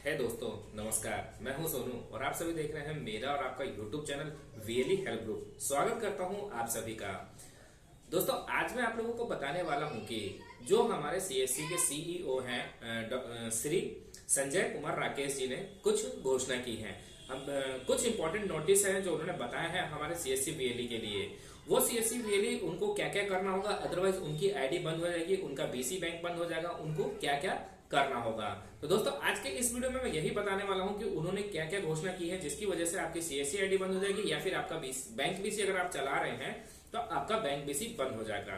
है दोस्तों, नमस्कार। मैं हूं सोनू और आप सभी देख रहे हैं मेरा और आपका YouTube channel VLE help group. स्वागत करता हूं आप सभी का। दोस्तों, आज मैं आप लोगों को बताने वाला हूं कि जो हमारे सीएससी के सीईओ हैं श्री संजय कुमार राकेश जी ने कुछ घोषणा की है। हम कुछ इंपॉर्टेंट नोटिस हैं जो उन्होंने बताया है हमारे सीएससी वीएलई के लिए। वो सीएससी वीएलई उनको क्या क्या करना होगा, अदरवाइज उनकी आईडी बंद हो जाएगी, उनका बीसी बैंक बंद हो जाएगा, उनको क्या क्या करना होगा। तो दोस्तों, आज के इस वीडियो में मैं यही बताने वाला हूं कि उन्होंने क्या क्या घोषणा की है जिसकी वजह से आपकी सीएससी आईडी बंद हो जाएगी, या फिर आपका बैंक बीसी अगर आप चला रहे हैं तो आपका बैंक बीसी बंद हो जाएगा।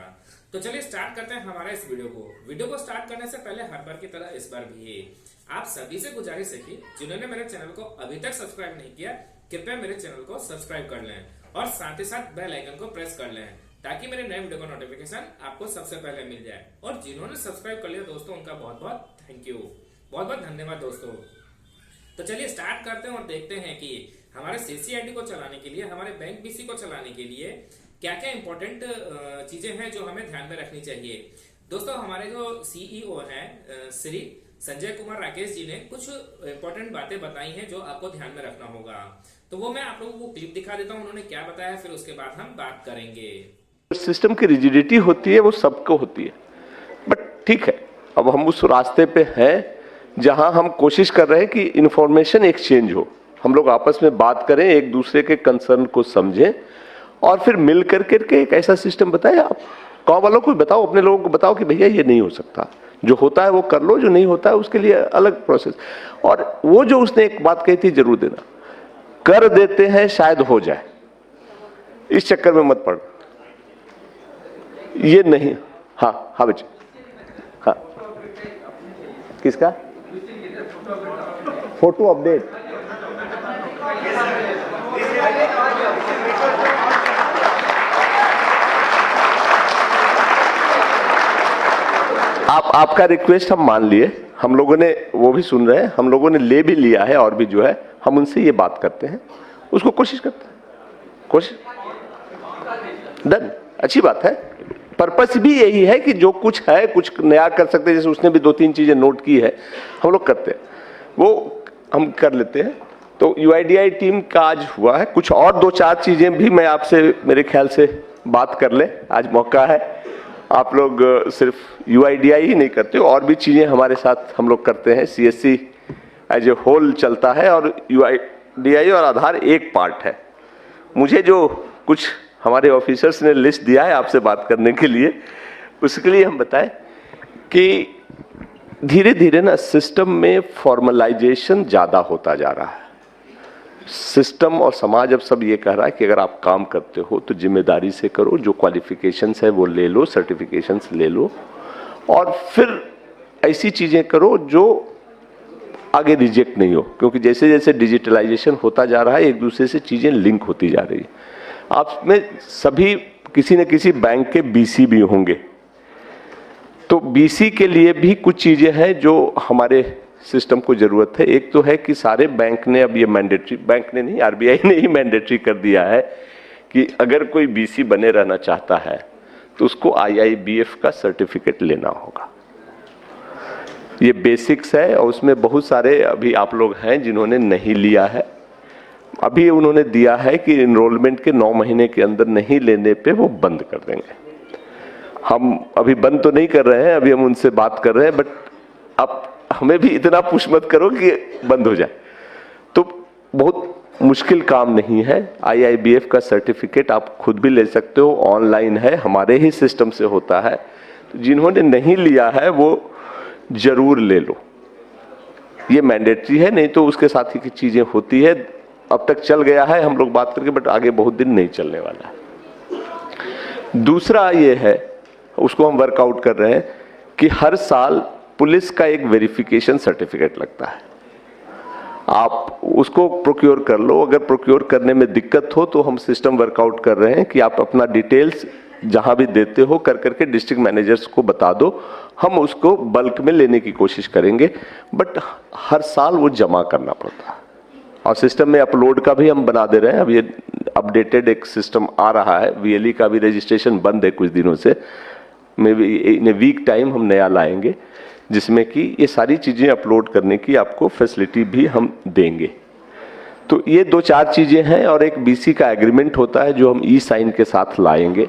तो चलिए स्टार्ट करते हैं हमारा इस वीडियो को स्टार्ट करने से पहले हर बार की तरह इस बार भी आप सभी से गुजारिश है कि जिन्होंने मेरे चैनल को अभी तक सब्सक्राइब नहीं किया, कृपया मेरे चैनल को सब्सक्राइब कर लें और साथ ही साथ बेल आइकन को प्रेस कर लें ताकि मेरे नए वीडियो का नोटिफिकेशन आपको सबसे पहले मिल जाए। और जिन्होंने सब्सक्राइब कर लिया दोस्तों, उनका बहुत बहुत थैंक यू, बहुत बहुत धन्यवाद दोस्तों। तो चलिए स्टार्ट करते हैं और देखते हैं कि हमारे सीसीआईडी को चलाने के लिए, हमारे बैंक बीसी को चलाने के लिए क्या क्या इंपॉर्टेंट चीजें हैं जो हमें ध्यान में रखनी चाहिए। दोस्तों, हमारे जो सीईओ हैं श्री संजय कुमार राकेश जी ने कुछ इंपॉर्टेंट बातें बताई हैं जो आपको ध्यान में रखना होगा। तो वो मैं आप लोगों को क्लिप दिखा देता हूँ, उन्होंने क्या बताया, फिर उसके बाद हम बात करेंगे। सिस्टम की रिजिडिटी होती है वो सबको होती है, बट ठीक है, अब हम उस रास्ते पे हैं जहां हम कोशिश कर रहे हैं कि इंफॉर्मेशन एक्सचेंज हो, हम लोग आपस में बात करें, एक दूसरे के कंसर्न को समझें और फिर मिल करके एक ऐसा सिस्टम बताएं। आप गाँव वालों को बताओ, अपने लोगों को बताओ कि भैया ये नहीं हो सकता, जो होता है वो कर लो, जो नहीं होता है उसके लिए अलग प्रोसेस। और वो जो उसने एक बात कही थी जरूर देना, कर देते हैं शायद हो जाए, इस चक्कर में मत पड़, ये नहीं। हाँ हाँ बच्चे, हाँ किसका फोटो अपडेट? आपका रिक्वेस्ट हम मान लिए, हम लोगों ने वो भी सुन रहे हैं, हम लोगों ने ले भी लिया है, और भी जो है हम उनसे ये बात करते हैं, उसको कोशिश करते हैं, कोशिश डन, अच्छी बात है। पर्पस भी यही है कि जो कुछ है कुछ नया कर सकते हैं, जैसे उसने भी 2-3 चीजें नोट की है, हम लोग करते हैं, वो हम कर लेते हैं। तो यूआईडीआई टीम का आज हुआ है, कुछ और 2-4 चीजें भी मैं आपसे मेरे ख्याल से बात कर ले, आज मौका है। आप लोग सिर्फ यूआईडीआई ही नहीं करते, और भी चीजें हमारे साथ हम लोग करते हैं। सीएससी एज ए होल चलता है और यूआईडीआई और आधार एक पार्ट है। मुझे जो कुछ हमारे ऑफिसर्स ने लिस्ट दिया है आपसे बात करने के लिए, उसके लिए हम बताएं कि धीरे धीरे ना सिस्टम में फॉर्मलाइजेशन ज्यादा होता जा रहा है। सिस्टम और समाज अब सब ये कह रहा है कि अगर आप काम करते हो तो जिम्मेदारी से करो, जो क्वालिफिकेशंस है वो ले लो, सर्टिफिकेशंस ले लो, और फिर ऐसी चीजें करो जो आगे रिजेक्ट नहीं हो, क्योंकि जैसे जैसे डिजिटलाइजेशन होता जा रहा है एक दूसरे से चीजें लिंक होती जा रही है। आप में सभी किसी न किसी बैंक के बीसी भी होंगे, तो बीसी के लिए भी कुछ चीजें हैं जो हमारे सिस्टम को जरूरत है। एक तो है कि सारे बैंक ने अब ये मैंडेटरी, बैंक ने नहीं, आरबीआई ने ही मैंडेटरी कर दिया है कि अगर कोई बीसी बने रहना चाहता है तो उसको आईआईबीएफ का सर्टिफिकेट लेना होगा। ये बेसिक्स है और उसमें बहुत सारे अभी आप लोग हैं जिन्होंने नहीं लिया है। अभी उन्होंने दिया है कि इनरोलमेंट के 9 महीने के अंदर नहीं लेने पे वो बंद कर देंगे। हम अभी बंद तो नहीं कर रहे हैं, अभी हम उनसे बात कर रहे हैं, बट अब हमें भी इतना पुश मत करो कि बंद हो जाए। तो बहुत मुश्किल काम नहीं है। आईआईबीएफ का सर्टिफिकेट आप खुद भी ले सकते हो, ऑनलाइन है, हमारे ही सिस्टम से होता है। तो जिन्होंने नहीं लिया है वो जरूर ले लो, ये मैंडेटरी है, नहीं तो उसके साथ ही की चीजें होती है। अब तक चल गया है हम लोग बात करके, बट आगे बहुत दिन नहीं चलने वाला है। दूसरा ये है, उसको हम वर्कआउट कर रहे हैं कि हर साल पुलिस का एक वेरिफिकेशन सर्टिफिकेट लगता है, आप उसको प्रोक्योर कर लो। अगर प्रोक्योर करने में दिक्कत हो तो हम सिस्टम वर्कआउट कर रहे हैं कि आप अपना डिटेल्स जहां भी देते हो कर करके डिस्ट्रिक्ट मैनेजर्स को बता दो, हम उसको बल्क में लेने की कोशिश करेंगे, बट हर साल वो जमा करना पड़ता है। और सिस्टम में अपलोड का भी हम बना दे रहे हैं, अब ये अपडेटेड एक सिस्टम आ रहा है। वीएलई का भी रजिस्ट्रेशन बंद है कुछ दिनों से, maybe in a week time हम नया लाएंगे जिसमें कि ये सारी चीज़ें अपलोड करने की आपको फैसिलिटी भी हम देंगे। तो ये 2-4 चीज़ें हैं और एक बीसी का एग्रीमेंट होता है जो हम ई साइन के साथ लाएंगे।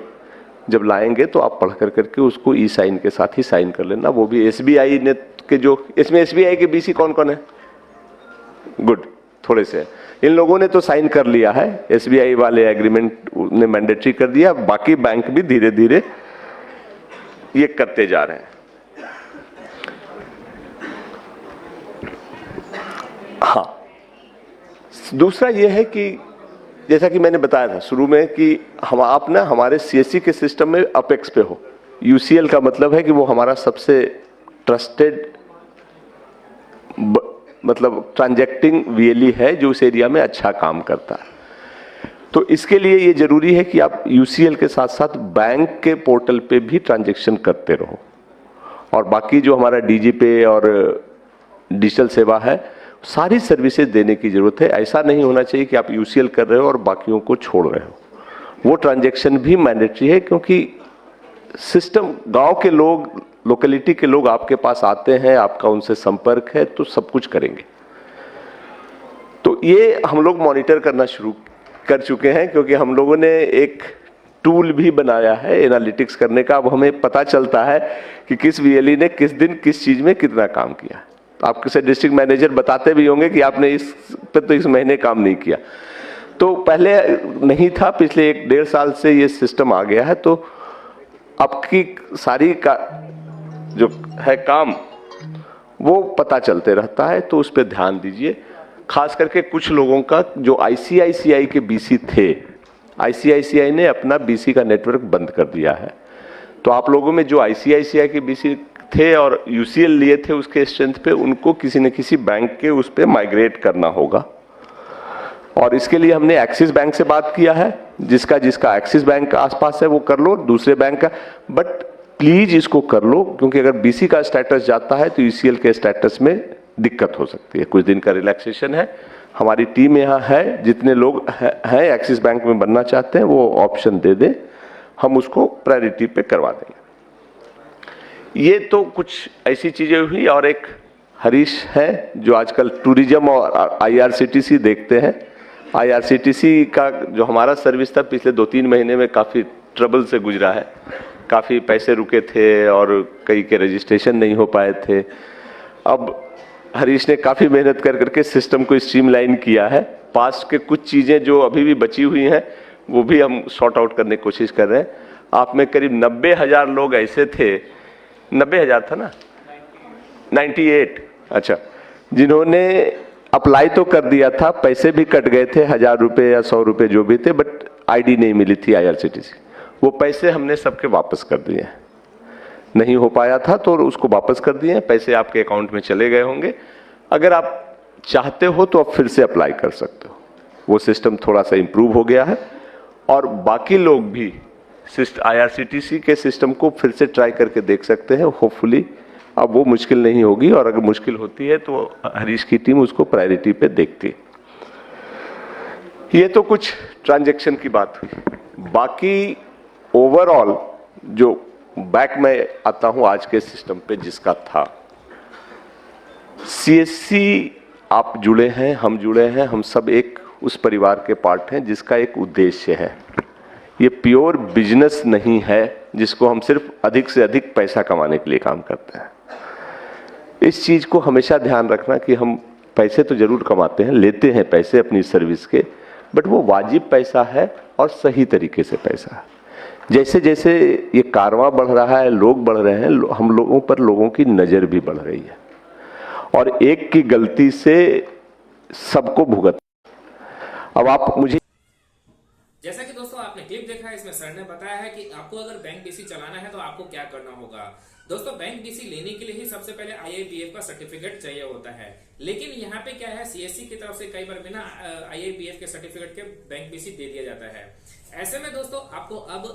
जब लाएंगे तो आप पढ़ करके उसको ई साइन के साथ ही साइन कर लेना। वो भी एसबीआई ने के जो इसमें एसबीआई के बीसी कौन कौन है? गुड, थोड़े से इन लोगों ने तो साइन कर लिया है, एसबीआई वाले एग्रीमेंट ने मैंडेटरी कर दिया, बाकी बैंक भी धीरे धीरे ये करते जा रहे हैं। हाँ, दूसरा ये है कि जैसा कि मैंने बताया था शुरू में कि आप ना हमारे सीएससी के सिस्टम में अपेक्स पे हो। यूसीएल का है कि वो हमारा सबसे ट्रस्टेड मतलब ट्रांजैक्टिंग वीएलई है जो उस एरिया में अच्छा काम करता है। तो इसके लिए ये जरूरी है कि आप यूसीएल के साथ साथ बैंक के पोर्टल पे भी ट्रांजैक्शन करते रहो, और बाकी जो हमारा डीजी पे और डिजिटल सेवा है सारी सर्विसेज देने की जरूरत है। ऐसा नहीं होना चाहिए कि आप यूसीएल कर रहे हो और बाकियों को छोड़ रहे हो। वो ट्रांजैक्शन भी मैंडेटरी है, क्योंकि सिस्टम गांव के लोग, लोकेलिटी के लोग आपके पास आते हैं, आपका उनसे संपर्क है तो सब कुछ करेंगे। तो ये हम लोग मॉनिटर करना शुरू कर चुके हैं, क्योंकि हम लोगों ने एक टूल भी बनाया है एनालिटिक्स करने का। अब हमें पता चलता है कि किस वीएलई ने किस दिन किस चीज में कितना काम किया। आपके से डिस्ट्रिक्ट मैनेजर बताते भी होंगे कि आपने इस पे तो इस महीने काम नहीं किया। तो पहले नहीं था, पिछले 1-1.5 साल से ये सिस्टम आ गया है। तो आपकी सारी का जो है काम वो पता चलते रहता है, तो उस पर ध्यान दीजिए। खास करके कुछ लोगों का जो आईसीआईसीआई के बीसी थे, आईसीआईसीआई ने अपना बीसी का नेटवर्क बंद कर दिया है। तो आप लोगों में जो आईसीआईसीआई के बीसी थे और यूसीएल लिए थे उसके स्ट्रेंथ पे, उनको किसी न किसी बैंक के उस पे माइग्रेट करना होगा। और इसके लिए हमने एक्सिस बैंक से बात किया है, जिसका जिसका एक्सिस बैंक का आसपास है वो कर लो, दूसरे बैंक का, बट प्लीज इसको कर लो, क्योंकि अगर बीसी का स्टेटस जाता है तो यूसीएल के स्टेटस में दिक्कत हो सकती है। कुछ दिन का रिलैक्सेशन है, हमारी टीम यहाँ है, जितने लोग हैं एक्सिस बैंक में बनना चाहते हैं वो ऑप्शन दे दें, हम उसको प्रायोरिटी पे करवा देंगे। ये तो कुछ ऐसी चीजें हुई। और एक हरीश है जो आजकल टूरिज्म और आईआरसीटीसी देखते हैं। आईआरसीटीसी का जो हमारा सर्विस था पिछले 2-3 महीने में काफी ट्रबल से गुजरा है। काफी पैसे रुके थे और कई के रजिस्ट्रेशन नहीं हो पाए थे। अब हरीश ने काफी मेहनत कर करके सिस्टम को स्ट्रीमलाइन किया है। पास्ट के कुछ चीजें जो अभी भी बची हुई हैं वो भी हम सॉर्ट आउट करने की कोशिश कर रहे हैं। आप में करीब 90,000 लोग ऐसे थे, 90,000 था ना, 98, अच्छा, जिन्होंने अप्लाई तो कर दिया था, पैसे भी कट गए थे, 1000 रुपये या 100 रुपये जो भी थे, बट आईडी नहीं मिली थी आईआरसीटीसी। वो पैसे हमने सबके वापस कर दिए। नहीं हो पाया था तो उसको वापस कर दिए, पैसे आपके अकाउंट में चले गए होंगे। अगर आप चाहते हो तो आप फिर से अप्लाई कर सकते हो। वो सिस्टम थोड़ा सा इंप्रूव हो गया है और बाकी लोग भी आईआरसीटीसी के सिस्टम को फिर से ट्राई करके देख सकते हैं। होपफुली अब वो मुश्किल नहीं होगी, और अगर मुश्किल होती है तो हरीश की टीम उसको प्रायोरिटी पे देखती है। ये तो कुछ ट्रांजैक्शन की बात हुई। बाकी ओवरऑल जो बैक में आता हूं आज के सिस्टम पे जिसका था, सीएससी आप जुड़े हैं, हम जुड़े हैं, हम सब एक उस परिवार के पार्ट हैं जिसका एक उद्देश्य है। ये प्योर बिजनेस नहीं है जिसको हम सिर्फ अधिक से अधिक पैसा कमाने के लिए काम करते हैं। इस चीज को हमेशा ध्यान रखना कि हम पैसे तो जरूर कमाते हैं, लेते हैं पैसे अपनी सर्विस के, बट वो वाजिब पैसा है और सही तरीके से पैसा है। जैसे जैसे ये कारवां बढ़ रहा है, लोग बढ़ रहे हैं, हम लोगों पर लोगों की नजर भी बढ़ रही है, और एक की गलती से सबको भुगत। अब आप मुझे, जैसा कि दोस्तों आपने क्लिप देखा है, इसमें सर ने बताया है कि आपको अगर बैंक बीसी चलाना है तो आपको क्या करना होगा। दोस्तों बैंक बीसी लेने के लिए ही सबसे पहले आईआईपीएफ का सर्टिफिकेट चाहिए होता है, लेकिन यहाँ पे क्या है, सीएससी की तरफ से कई बार बिना आईआईपीएफ के सर्टिफिकेट के बैंक बीसी दे दिया जाता है। ऐसे में दोस्तों आपको अब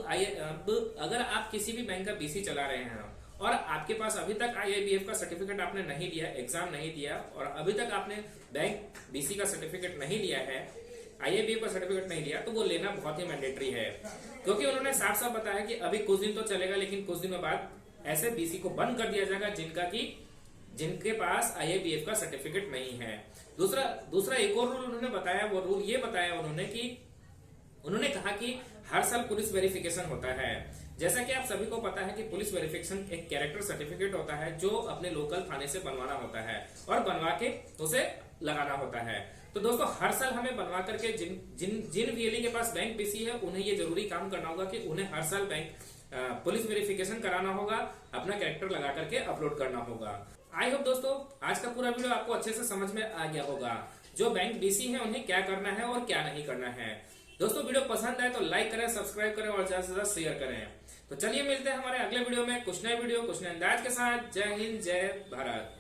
अगर आप किसी भी बैंक का बीसी चला रहे हैं और आपके पास अभी तक आईआईपीएफ का सर्टिफिकेट आपने नहीं लिया, एग्जाम नहीं दिया, और अभी तक आपने बैंक बीसी का सर्टिफिकेट नहीं लिया है, आईआईपीएफ का सर्टिफिकेट नहीं लिया, तो वो लेना बहुत ही मैंडेटरी है। क्योंकि उन्होंने साफ साफ बताया कि अभी कुछ दिन तो चलेगा, लेकिन कुछ दिनों बाद ऐसे बीसी को बंद कर दिया जाएगा जिनका की जिनके पास IABF का सर्टिफिकेट नहीं है। दूसरा एक और रूल उन्होंने बताया, वो रूल ये बताया उन्होंने कहा कि हर साल पुलिस वेरिफिकेशन होता है। जैसा कि आप सभी को पता है कि पुलिस वेरिफिकेशन एक कैरेक्टर सर्टिफिकेट होता है जो अपने लोकल थाने से बनवाना होता है और बनवा के उसे लगाना होता है। तो दोस्तों हर साल हमें बनवा करके जिन VLE के पास बैंक BC है उन्हें ये जरूरी काम करना होगा कि उन्हें हर साल बैंक पुलिस वेरिफिकेशन कराना होगा, अपना कैरेक्टर लगा करके अपलोड करना होगा। आई होप दोस्तों आज का पूरा वीडियो आपको अच्छे से समझ में आ गया होगा, जो बैंक BC है उन्हें क्या करना है और क्या नहीं करना है। दोस्तों वीडियो पसंद आए तो लाइक करें, सब्सक्राइब करें और ज्यादा से ज्यादा शेयर करें। तो चलिए मिलते हैं हमारे अगले वीडियो में कुछ नए वीडियो कुछ नए अंदाज के साथ। जय हिंद, जय भारत।